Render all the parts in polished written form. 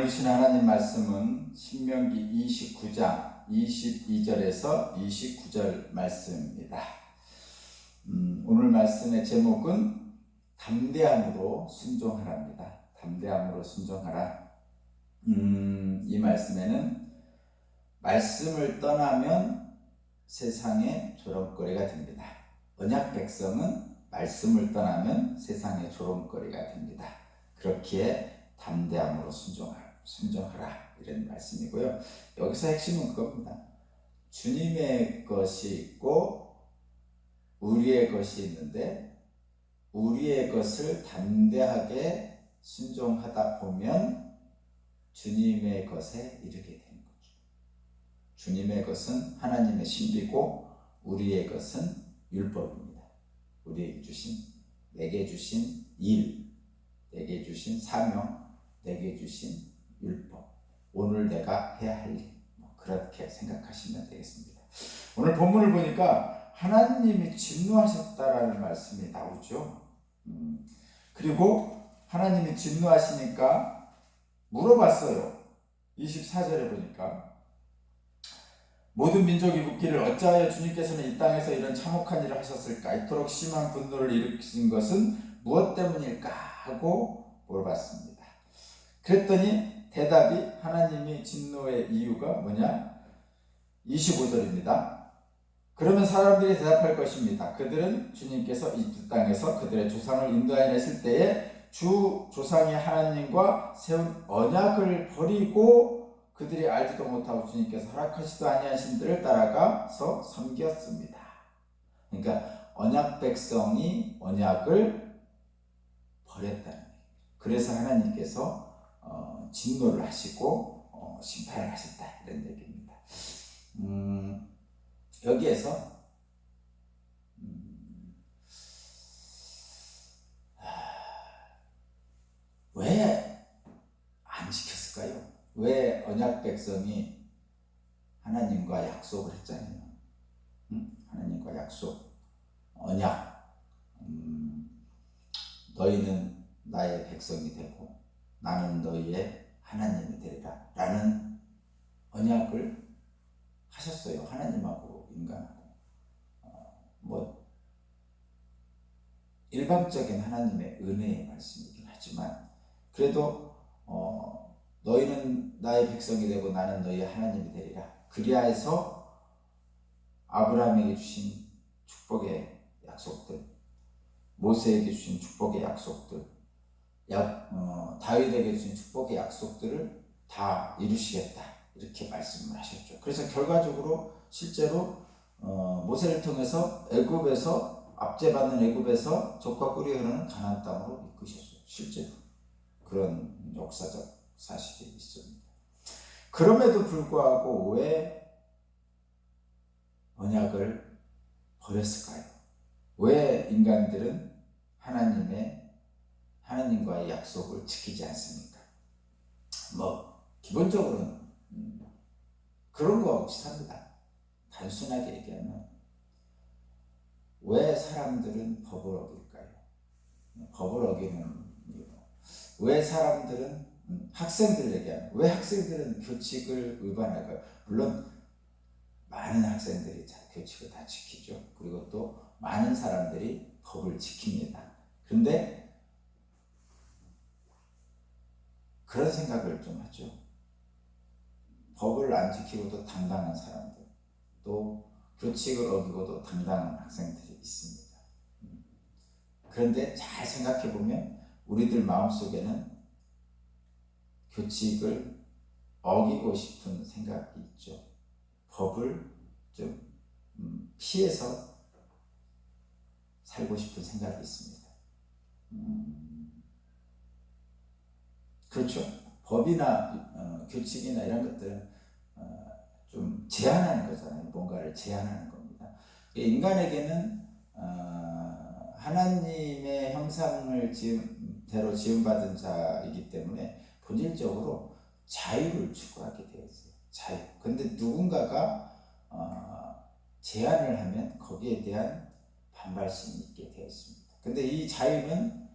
주신 하나님 말씀은 신명기 29장 22절에서 29절 말씀입니다. 오늘 말씀의 제목은 담대함으로 순종하라입니다. 담대함으로 순종하라. 이 말씀에는 말씀을 떠나면 세상의 조롱거리가 됩니다. 언약 백성은 말씀을 떠나면 세상의 조롱거리가 됩니다. 그렇기에 담대함으로 순종하라 이런 말씀이고요. 여기서 핵심은 그겁니다. 주님의 것이 있고 우리의 것이 있는데 우리의 것을 담대하게 순종하다 보면 주님의 것에 이르게 되는 거죠. 주님의 것은 하나님의 신비고 우리의 것은 율법입니다. 우리에게 주신, 내게 주신 일, 내게 주신 사명, 내게 주신 율법, 오늘 내가 해야 할 일, 그렇게 생각하시면 되겠습니다. 오늘 본문을 보니까 하나님이 진노하셨다라는 말씀이 나오죠. 그리고 하나님이 진노하시니까 물어봤어요. 24절에 보니까 모든 민족이 묻기를 어찌하여 주님께서는 이 땅에서 이런 참혹한 일을 하셨을까? 이토록 심한 분노를 일으키신 것은 무엇 때문일까? 하고 물어봤습니다. 그랬더니 대답이 하나님이 진노의 이유가 뭐냐? 25절입니다. 그러면 사람들이 대답할 것입니다. 그들은 주님께서 이 땅에서 그들의 조상을 인도하였을 때에 주 조상의 하나님과 세운 언약을 버리고 그들이 알지도 못하고 주님께서 허락하시도 아니한 신들을 따라가서 섬겼습니다. 그러니까 언약 백성이 언약을 버렸다는 거예요. 그래서 하나님께서 진노를 하시고 심판을 하셨다 이런 얘기입니다. 여기에서 왜 안 지켰을까요? 왜 언약 백성이 하나님과 약속을 했잖아요. 하나님과 약속, 언약, 너희는 나의 백성이 되고 나는 너희의 하나님이 되리라 라는 언약을 하셨어요. 하나님하고 인간하고. 일방적인 하나님의 은혜의 말씀이긴 하지만 그래도 너희는 나의 백성이 되고 나는 너희의 하나님이 되리라. 그리하여서 아브라함에게 주신 축복의 약속들, 모세에게 주신 축복의 약속들, 다윗에게 주신 축복의 약속들을 다 이루시겠다 이렇게 말씀을 하셨죠. 그래서 결과적으로 실제로 모세를 통해서 애굽에서 압제받는 애굽에서 젖과 꿀이 흐르는 가나안 땅으로 이끄셨어요. 실제로 그런 역사적 사실이 있습니다. 그럼에도 불구하고 왜 언약을 버렸을까요? 왜 인간들은 하나님과의 약속을 지키지 않습니까? 기본적으로는 그런 거하고 비슷합니다. 단순하게 얘기하면 왜 사람들은 법을 어길까요? 법을 어기는 이유. 왜 사람들은 학생들 얘기하면 왜 학생들은 규칙을 위반할까요? 물론 많은 학생들이 규칙을 다 지키죠. 그리고 또 많은 사람들이 법을 지킵니다. 그런데 그런 생각을 좀 하죠. 법을 안 지키고도 당당한 사람들, 또 규칙을 어기고도 당당한 학생들이 있습니다. 그런데 잘 생각해 보면 우리들 마음속에는 규칙을 어기고 싶은 생각이 있죠. 법을 좀 피해서 살고 싶은 생각이 있습니다. 그렇죠. 법이나 규칙이나 이런 것들은 좀 제한하는 거잖아요. 뭔가를 제한하는 겁니다. 인간에게는 하나님의 형상대로 지음받은 자이기 때문에 본질적으로 자유를 추구하게 되어 있어요. 자유. 근데 누군가가 제한을 하면 거기에 대한 반발심이 있게 되어 있습니다. 근데 이 자유는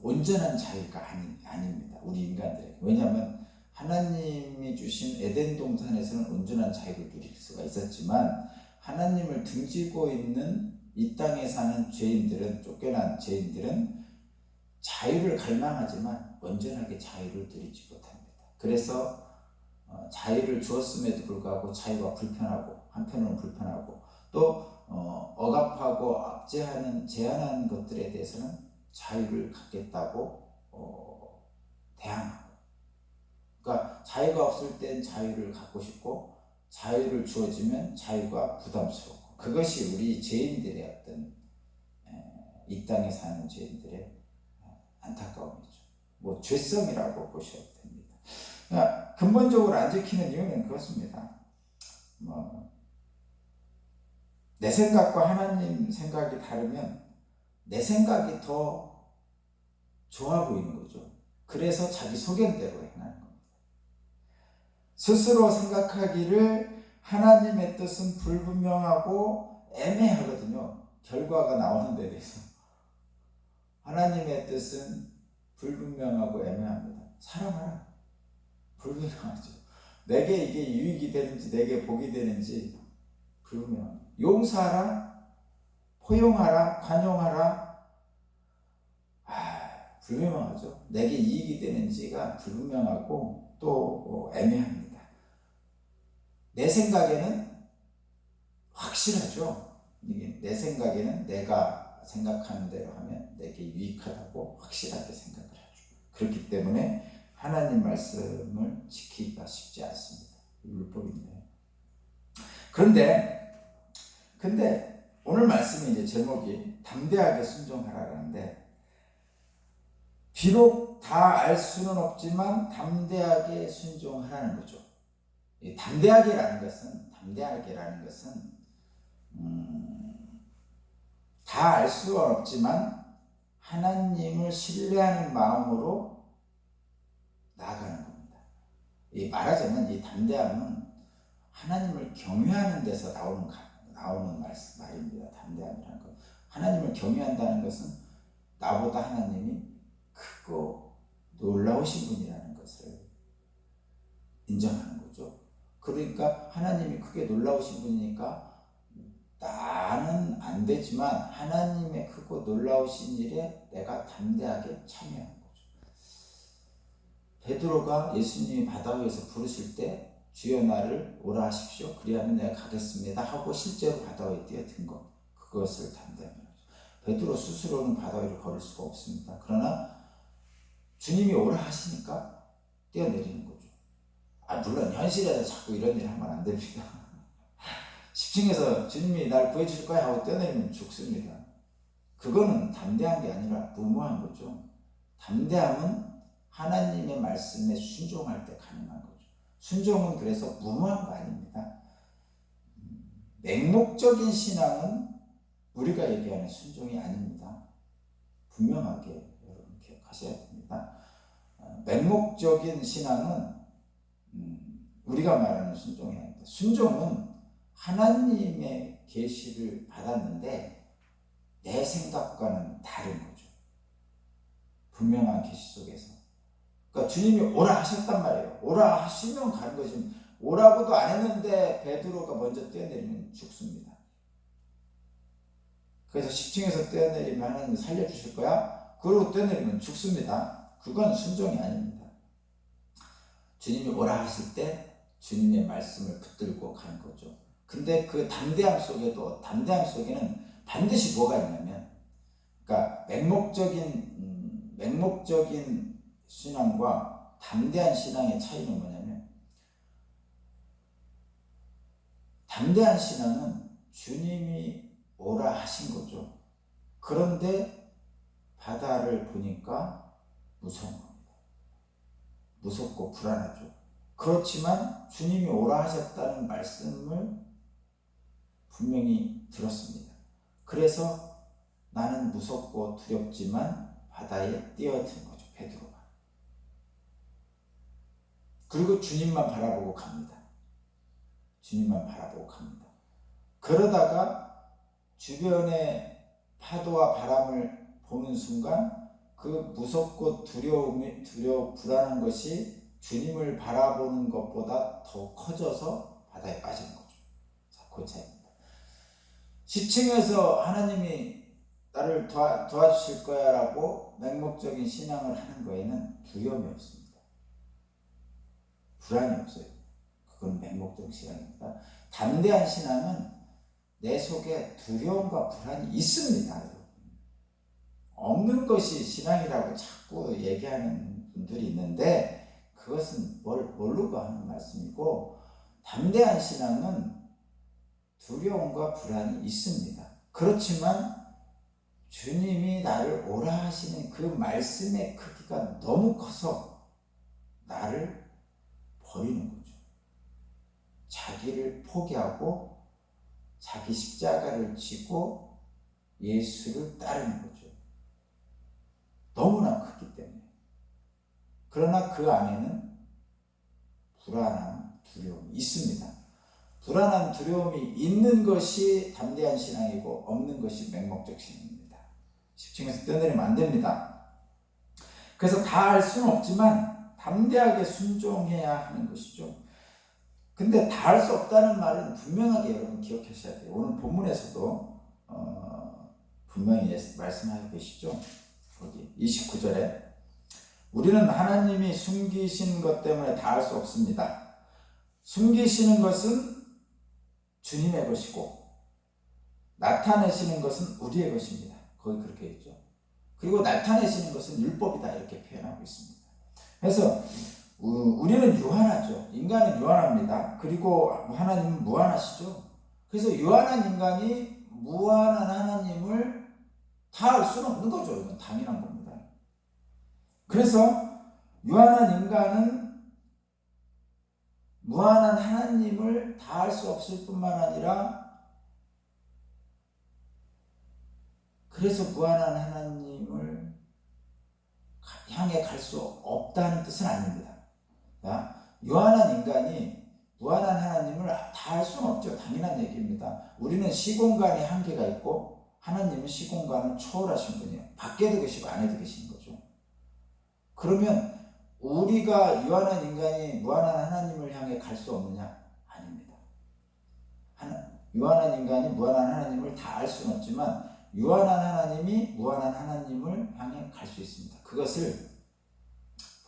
온전한 자유가 아닙니다. 우리 인간들에게. 왜냐하면 하나님이 주신 에덴 동산에서는 온전한 자유를 누릴 수가 있었지만 하나님을 등지고 있는 이 땅에 사는 죄인들은, 쫓겨난 죄인들은 자유를 갈망하지만 온전하게 자유를 누리지 못합니다. 그래서 자유를 주었음에도 불구하고 자유가 불편하고, 한편으로는 불편하고, 또 억압하고 압제하는, 제한하는 것들에 대해서는 자유를 갖겠다고 대항하고, 그러니까 자유가 없을 땐 자유를 갖고 싶고 자유를 주어지면 자유가 부담스럽고, 그것이 우리 죄인들의 어떤 이 땅에 사는 죄인들의 안타까움이죠. 뭐 죄성이라고 보셔도 됩니다. 그러니까 근본적으로 안 지키는 이유는 그렇습니다. 내 생각과 하나님 생각이 다르면 내 생각이 더 좋아 보이는 거죠. 그래서 자기 소견대로 행하는 겁니다. 스스로 생각하기를 하나님의 뜻은 불분명하고 애매하거든요. 결과가 나오는 데 대해서. 하나님의 뜻은 불분명하고 애매합니다. 사랑하라. 불분명하죠. 내게 이게 유익이 되는지 내게 복이 되는지 불분명합니다. 용서하라, 포용하라, 관용하라, 불분명하죠. 내게 이익이 되는지가 불분명하고 또 애매합니다. 내 생각에는 확실하죠. 이게 내 생각에는 내가 생각하는 대로 하면 내게 유익하다고 확실하게 생각을 하죠. 그렇기 때문에 하나님 말씀을 지키기가 쉽지 않습니다. 율법인데. 근데 오늘 말씀이 이제 제목이 담대하게 순종하라는데, 비록 다 알 수는 없지만 담대하게 순종하라는 거죠. 이 담대하게라는 것은 다 알 수는 없지만 하나님을 신뢰하는 마음으로 나아가는 겁니다. 이 말하자면 이 담대함은 하나님을 경외하는 데서 나오는 말입니다. 담대함이라는 것. 하나님을 경외한다는 것은 나보다 하나님이 크고 놀라우신 분이라는 것을 인정하는 거죠. 그러니까 하나님이 크게 놀라우신 분이니까 나는 안 되지만 하나님의 크고 놀라우신 일에 내가 담대하게 참여하는 거죠. 베드로가 예수님이 바다 위에서 부르실 때 주여 나를 오라 하십시오. 그리하면 내가 가겠습니다 하고 실제로 바다 위에 뛰어든 것, 그것을 담대함이라고 하죠. 베드로 스스로는 바다 위를 걸을 수가 없습니다. 그러나 주님이 오라 하시니까 뛰어내리는 거죠. 물론 현실에서 자꾸 이런 일 하면 안 됩니다. 10층에서 주님이 날 구해주실 거야 하고 뛰어내리면 죽습니다. 그거는 담대한 게 아니라 무모한 거죠. 담대함은 하나님의 말씀에 순종할 때 가능한 거죠. 순종은 그래서 무모한 거 아닙니다. 맹목적인 신앙은 우리가 얘기하는 순종이 아닙니다. 분명하게 여러분 기억하셔야 됩니다. 맹목적인 신앙은 우리가 말하는 순종이 아닙니다. 순종은 하나님의 계시를 받았는데 내 생각과는 다른 거죠. 분명한 계시 속에서. 그러니까 주님이 오라 하셨단 말이에요. 오라 하시면 가는 거지. 오라고도 안 했는데 베드로가 먼저 뛰어내리면 죽습니다. 그래서 10층에서 뛰어내리면 하나님이 살려주실 거야? 그러고 뛰어내리면 죽습니다. 그건 순종이 아닙니다. 주님이 오라 하실 때 주님의 말씀을 붙들고 가는 거죠. 근데 그 담대함 속에는 반드시 뭐가 있냐면, 그러니까 맹목적인 신앙과 담대한 신앙의 차이는 뭐냐면, 담대한 신앙은 주님이 오라 하신 거죠. 그런데 바다를 보니까 무서운 겁니다. 무섭고 불안하죠. 그렇지만 주님이 오라 하셨다는 말씀을 분명히 들었습니다. 그래서 나는 무섭고 두렵지만 바다에 뛰어든 거죠, 베드로가. 그리고 주님만 바라보고 갑니다. 주님만 바라보고 갑니다. 그러다가 주변의 파도와 바람을 보는 순간 그 무섭고 불안한 것이 주님을 바라보는 것보다 더 커져서 바다에 빠지는 거죠. 자, 그 차이입니다. 시층에서 하나님이 나를 도와주실 거야 라고 맹목적인 신앙을 하는 거에는 두려움이 없습니다. 불안이 없어요. 그건 맹목적인 신앙입니다. 담대한 신앙은 내 속에 두려움과 불안이 있습니다. 없는 것이 신앙이라고 자꾸 얘기하는 분들이 있는데 그것은 모르고 하는 말씀이고, 담대한 신앙은 두려움과 불안이 있습니다. 그렇지만 주님이 나를 오라 하시는 그 말씀의 크기가 너무 커서 나를 버리는 거죠. 자기를 포기하고 자기 십자가를 지고 예수를 따르는 거죠. 너무나 크기 때문에. 그러나 그 안에는 불안함, 두려움이 있습니다. 불안함, 두려움이 있는 것이 담대한 신앙이고 없는 것이 맹목적 신앙입니다. 10층에서 뛰어내리면 안 됩니다. 그래서 다 할 수는 없지만 담대하게 순종해야 하는 것이죠. 근데 다 할 수 없다는 말은 분명하게 여러분 기억하셔야 돼요. 오늘 본문에서도 분명히 말씀하고 계시죠. 거기 29절에 우리는 하나님이 숨기신 것 때문에 다 할 수 없습니다. 숨기시는 것은 주님의 것이고 나타내시는 것은 우리의 것입니다. 거기 그렇게 있죠. 그리고 나타내시는 것은 율법이다 이렇게 표현하고 있습니다. 그래서 우리는 유한하죠. 인간은 유한합니다. 그리고 하나님은 무한하시죠. 그래서 유한한 인간이 무한한 하나님을 다 알 수는 없는 거죠. 이건 당연한 겁니다. 그래서 유한한 인간은 무한한 하나님을 다 알 수 없을 뿐만 아니라 그래서 무한한 하나님을 향해 갈 수 없다는 뜻은 아닙니다. 유한한 인간이 무한한 하나님을 다 알 수는 없죠. 당연한 얘기입니다. 우리는 시공간에 한계가 있고 하나님은 시공간을 초월하신 분이에요. 밖에도 계시고 안에도 계시는 거죠. 그러면 우리가 유한한 인간이 무한한 하나님을 향해 갈 수 없느냐? 아닙니다. 유한한 인간이 무한한 하나님을 다 알 수는 없지만 유한한 하나님이 무한한 하나님을 향해 갈 수 있습니다. 그것을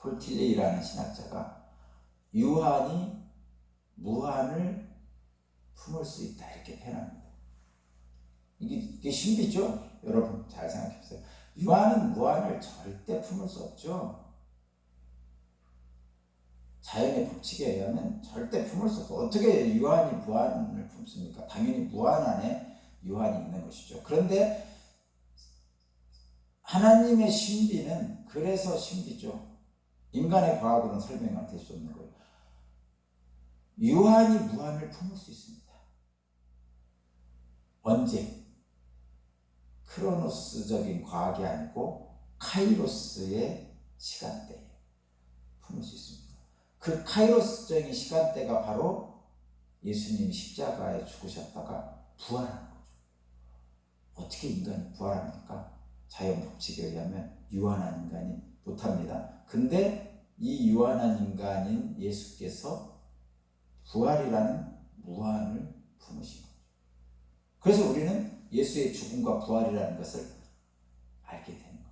폴 틸레이라는 신학자가 유한이 무한을 품을 수 있다 이렇게 표현합니다. 이게 신비죠? 여러분 잘 생각해 보세요. 유한은 무한을 절대 품을 수 없죠. 자연의 법칙에 의하면 절대 품을 수 없고 어떻게 유한이 무한을 품습니까? 당연히 무한 안에 유한이 있는 것이죠. 그런데 하나님의 신비는 그래서 신비죠. 인간의 과학으로는 설명이 될 수 없는 거예요. 유한이 무한을 품을 수 있습니다. 언제? 크로노스적인 과학이 아니고 카이로스의 시간대에 품을 수 있습니다. 그 카이로스적인 시간대가 바로 예수님이 십자가에 죽으셨다가 부활하는 거죠. 어떻게 인간이 부활합니까? 자연 법칙에 의하면 유한한 인간이 못합니다. 근데 이 유한한 인간인 예수께서 부활이라는 무한을 품으신 거죠. 그래서 우리는 예수의 죽음과 부활이라는 것을 알게 되는 겁니다.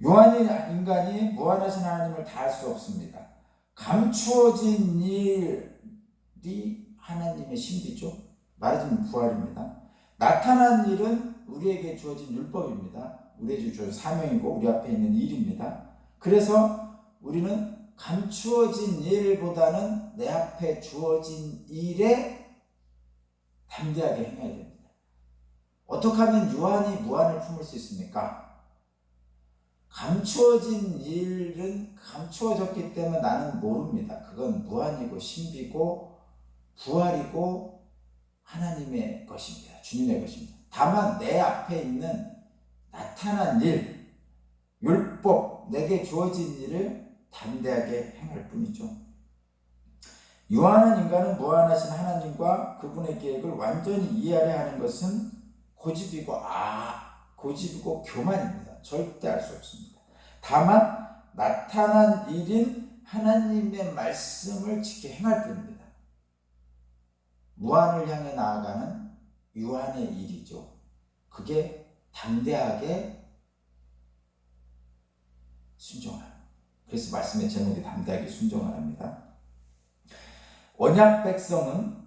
유한한 인간이 무한하신 하나님을 다 알 수 없습니다. 감추어진 일이 하나님의 신비죠. 말하자면 부활입니다. 나타난 일은 우리에게 주어진 율법입니다. 우리에게 주어진 사명이고 우리 앞에 있는 일입니다. 그래서 우리는 감추어진 일보다는 내 앞에 주어진 일에 담대하게 행해야 됩니다. 어떻게 하면 유한이 무한을 품을 수 있습니까? 감추어진 일은 감추어졌기 때문에 나는 모릅니다. 그건 무한이고 신비고 부활이고 하나님의 것입니다. 주님의 것입니다. 다만 내 앞에 있는 나타난 일, 율법, 내게 주어진 일을 담대하게 행할 뿐이죠. 유한한 인간은 무한하신 하나님과 그분의 계획을 완전히 이해하려 하는 것은 고집이고 교만입니다. 절대 알 수 없습니다. 다만 나타난 일인 하나님의 말씀을 지켜 행할 뿐입니다. 무한을 향해 나아가는 유한의 일이죠. 그게 담대하게 순종하라. 그래서 말씀의 제목이 담대하게 순종하랍니다. 언약 백성은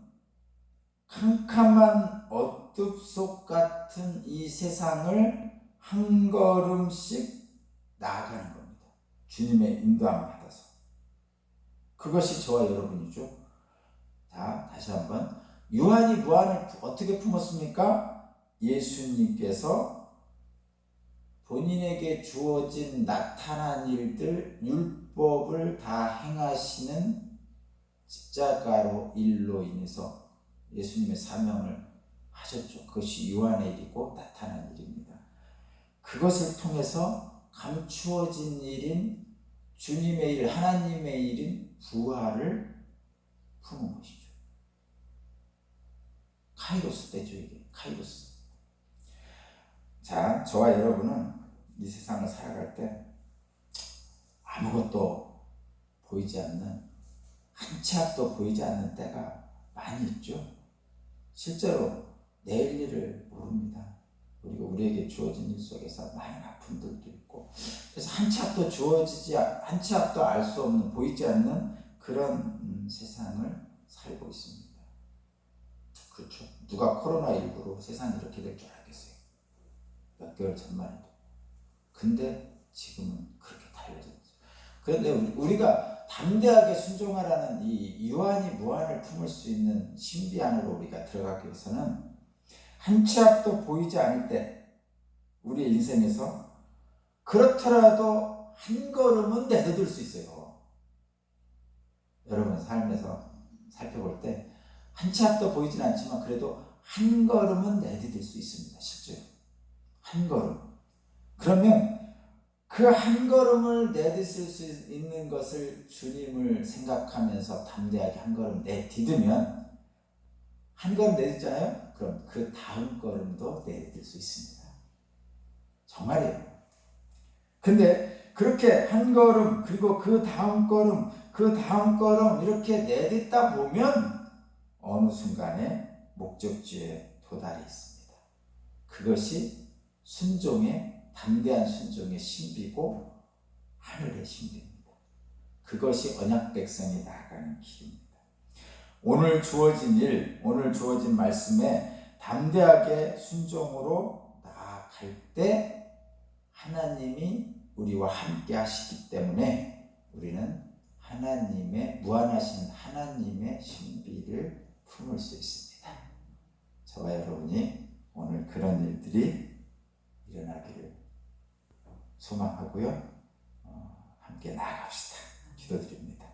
캄캄한 어둠속 같은 이 세상을 한 걸음씩 나아가는 겁니다. 주님의 인도함을 받아서. 그것이 저와 여러분이죠. 자, 다시 한번. 유한이 무한을 어떻게 품었습니까? 예수님께서 본인에게 주어진 나타난 일들, 율법을 다 행하시는 십자가로 일로 인해서 예수님의 사명을 하셨죠. 그것이 유한의 일이고 나타난 일입니다. 그것을 통해서 감추어진 일인 주님의 일, 하나님의 일인 부활을 품은 것이죠. 카이로스 때죠, 이게. 카이로스. 자, 저와 여러분은 이 세상을 살아갈 때 아무것도 보이지 않는, 한 치 앞도 보이지 않는 때가 많이 있죠. 실제로 내일 일을 모릅니다. 그리고 우리에게 주어진 일 속에서 많은 아픔들도 있고, 그래서 한 치 앞도 한 치 앞도 알 수 없는, 보이지 않는 그런 세상을 살고 있습니다. 그렇죠. 누가 코로나19로 세상이 이렇게 될 줄 알겠어요? 몇 개월 전만 해도. 근데 지금은 그렇게 달라졌죠. 그런데 우리가 담대하게 순종하라는 이 유한이 무한을 품을 수 있는 신비 안으로 우리가 들어가기 위해서는 한 치 앞도 보이지 않을 때 우리의 인생에서 그렇더라도 한 걸음은 내디딜 수 있어요. 여러분 삶에서 살펴볼 때 한 치 앞도 보이진 않지만 그래도 한 걸음은 내디딜 수 있습니다. 실제로. 한 걸음. 그러면 그 한 걸음을 내딛을 수 있는 것을 주님을 생각하면서 담대하게 한 걸음 내딛으면, 한 걸음 내딛잖아요? 그럼 그 다음 걸음도 내딛을 수 있습니다. 정말이에요. 근데 그렇게 한 걸음, 그리고 그 다음 걸음, 그 다음 걸음 이렇게 내딛다 보면 어느 순간에 목적지에 도달해 있습니다. 그것이 순종의, 담대한 순종의 신비고 하늘의 신비입니다. 그것이 언약 백성이 나아가는 길입니다. 오늘 주어진 일, 오늘 주어진 말씀에 담대하게 순종으로 나아갈 때 하나님이 우리와 함께 하시기 때문에 우리는 하나님의, 무한하신 하나님의 신비를 품을 수 있습니다. 저와 여러분이 오늘 그런 일들이 일어나기를 소망하고요. 함께 나아갑시다. 기도드립니다.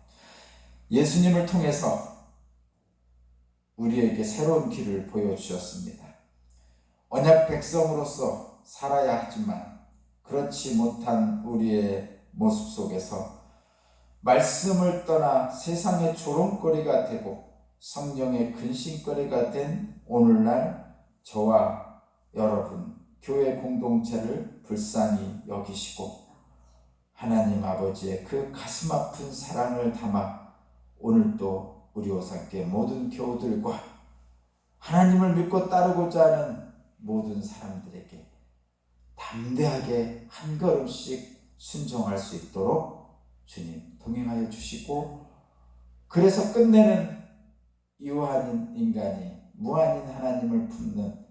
예수님을 통해서 우리에게 새로운 길을 보여주셨습니다. 언약 백성으로서 살아야 하지만 그렇지 못한 우리의 모습 속에서 말씀을 떠나 세상의 조롱거리가 되고 성령의 근심거리가 된 오늘날 저와 여러분, 교회 공동체를 불쌍히 여기시고 하나님 아버지의 그 가슴 아픈 사랑을 담아 오늘도 우리 오산교회 모든 교우들과 하나님을 믿고 따르고자 하는 모든 사람들에게 담대하게 한 걸음씩 순종할 수 있도록 주님 동행하여 주시고, 그래서 끝내는 유한인 인간이 무한인 하나님을 품는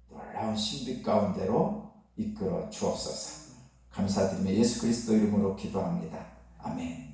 놀라운 신비 가운데로 이끌어 주옵소서. 감사드리며 예수 그리스도 이름으로 기도합니다. 아멘.